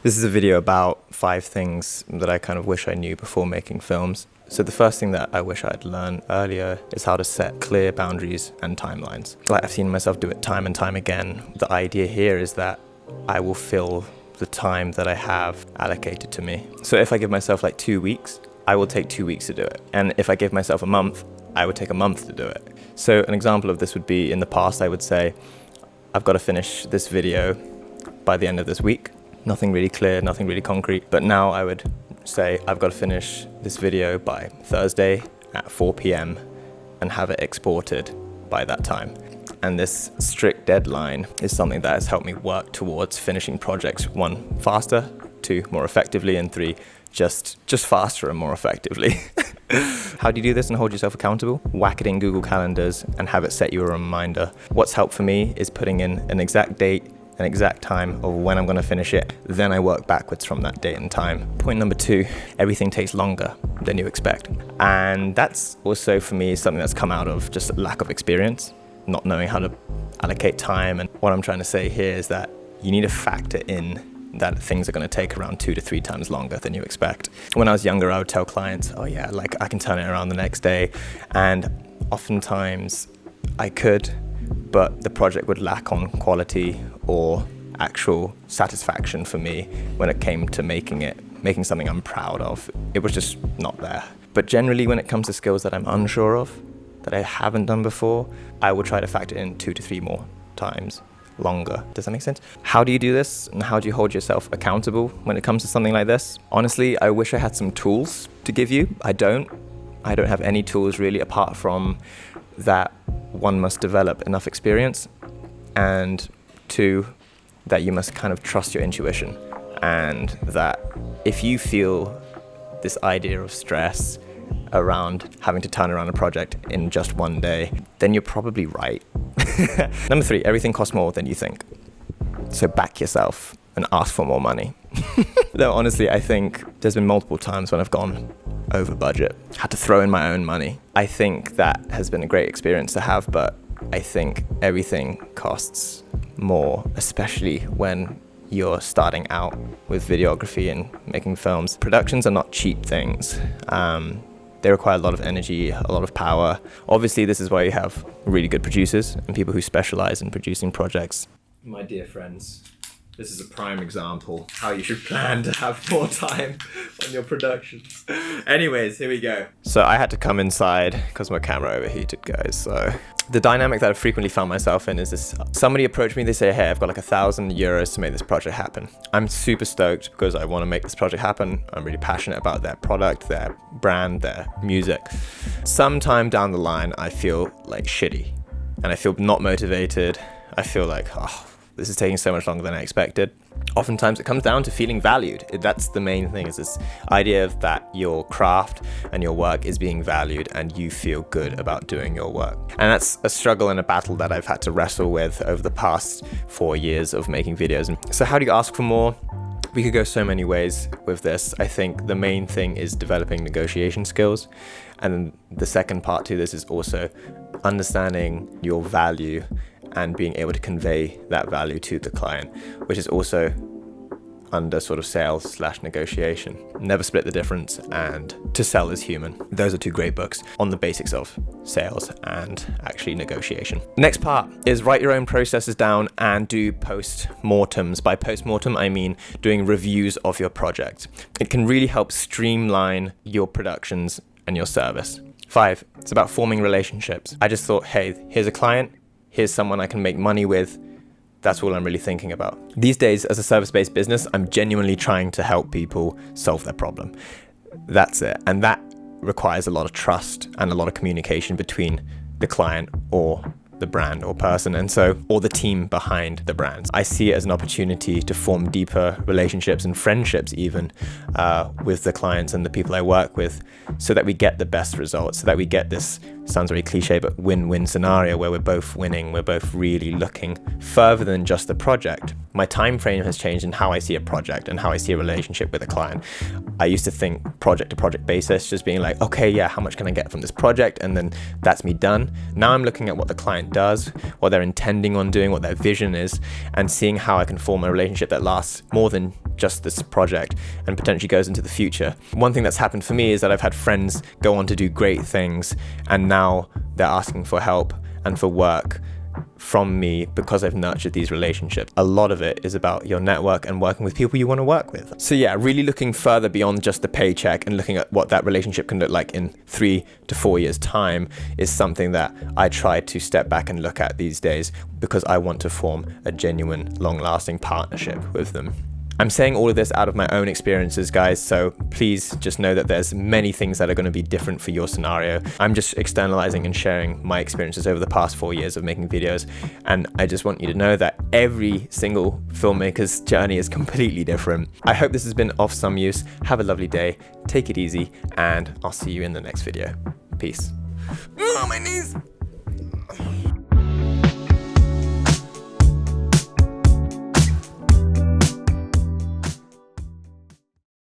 This is a video about 5 things that I kind of wish I knew before making films. So the first thing that I wish I'd learned earlier is how to set clear boundaries and timelines. Like I've seen myself do it time and time again. The idea here is that I will fill the time that I have allocated to me. So if I give myself like 2 weeks, I will take 2 weeks to do it. And if I give myself a month, I would take a month to do it. So an example of this would be, in the past I would say, I've got to finish this video by the end of this week. Nothing really clear, nothing really concrete. But now I would say I've got to finish this video by Thursday at 4 p.m. and have it exported by that time. And this strict deadline is something that has helped me work towards finishing projects, 1, faster, 2, more effectively, and 3, just faster and more effectively. How do you do this and hold yourself accountable? Whack it in Google Calendars and have it set you a reminder. What's helped for me is putting in an exact date, an exact time of when I'm going to finish it. Then I work backwards from that date and time. Point number 2, everything takes longer than you expect. And that's also for me something that's come out of just lack of experience, not knowing how to allocate time. And what I'm trying to say here is that you need to factor in that things are going to take around 2 to 3 times longer than you expect. When I was younger, I would tell clients, oh yeah, like I can turn it around the next day. And oftentimes I could, but the project would lack on quality or actual satisfaction for me when it came to making something I'm proud of. It was just not there. But generally, when it comes to skills that I'm unsure of, that I haven't done before, I will try to factor in 2 to 3 more times longer. Does that make sense? How do you do this and how do you hold yourself accountable when it comes to something like this? Honestly, I wish I had some tools to give you. I don't have any tools really, apart from that one must develop enough experience, and 2, that you must kind of trust your intuition, and that if you feel this idea of stress around having to turn around a project in just 1 day, then you're probably right. Number 3, everything costs more than you think. So back yourself and ask for more money. No, honestly, I think there's been multiple times when I've gone over budget, had to throw in my own money. I think that has been a great experience to have, but I think everything costs more, especially when you're starting out with videography and making films. Productions are not cheap things. They require a lot of energy, a lot of power. Obviously, this is why you have really good producers and people who specialize in producing projects. My dear friends, this is a prime example how you should plan to have more time on your productions. Anyways, here we go. So I had to come inside because my camera overheated, guys. So the dynamic that I've frequently found myself in is this. Somebody approached me, they say, hey, I've got like €1,000 to make this project happen. I'm super stoked because I want to make this project happen. I'm really passionate about their product, their brand, their music. Sometime down the line, I feel like shitty and I feel not motivated. I feel like, oh, this is taking so much longer than I expected. Oftentimes it comes down to feeling valued. That's the main thing, is this idea of that your craft and your work is being valued and you feel good about doing your work. And that's a struggle and a battle that I've had to wrestle with over the past 4 years of making videos. So how do you ask for more? We could go so many ways with this. I think the main thing is developing negotiation skills. And then the second part to this is also understanding your value and being able to convey that value to the client, which is also under sort of sales/negotiation. Never split the difference, and To Sell is Human. Those are 2 great books on the basics of sales and actually negotiation. Next part is write your own processes down and do post-mortems. By post-mortem, I mean doing reviews of your project. It can really help streamline your productions and your service. 5, it's about forming relationships. I just thought, hey, here's a client, here's someone I can make money with. That's all I'm really thinking about. These days, as a service-based business, I'm genuinely trying to help people solve their problem. That's it. And that requires a lot of trust and a lot of communication between the client or the brand or person, or the team behind the brands. I see it as an opportunity to form deeper relationships and friendships even with the clients and the people I work with, so that we get the best results, so that we get this, sounds very cliche, but win-win scenario where we're both winning, we're both really looking further than just the project. My time frame has changed in how I see a project and how I see a relationship with a client. I used to think project to project basis, just being like, okay, yeah, how much can I get from this project? And then that's me done. Now I'm looking at what the client does, what they're intending on doing, what their vision is, and seeing how I can form a relationship that lasts more than just this project and potentially goes into the future. One thing that's happened for me is that I've had friends go on to do great things, and now they're asking for help and for work from me because I've nurtured these relationships. A lot of it is about your network and working with people you want to work with. So yeah, really looking further beyond just the paycheck and looking at what that relationship can look like in 3 to 4 years time is something that I try to step back and look at these days, because I want to form a genuine, long-lasting partnership with them. I'm saying all of this out of my own experiences, guys, so please just know that there's many things that are going to be different for your scenario. I'm just externalizing and sharing my experiences over the past 4 years of making videos, and I just want you to know that every single filmmaker's journey is completely different. I hope this has been of some use. Have a lovely day, take it easy, and I'll see you in the next video. Peace. Oh, my knees!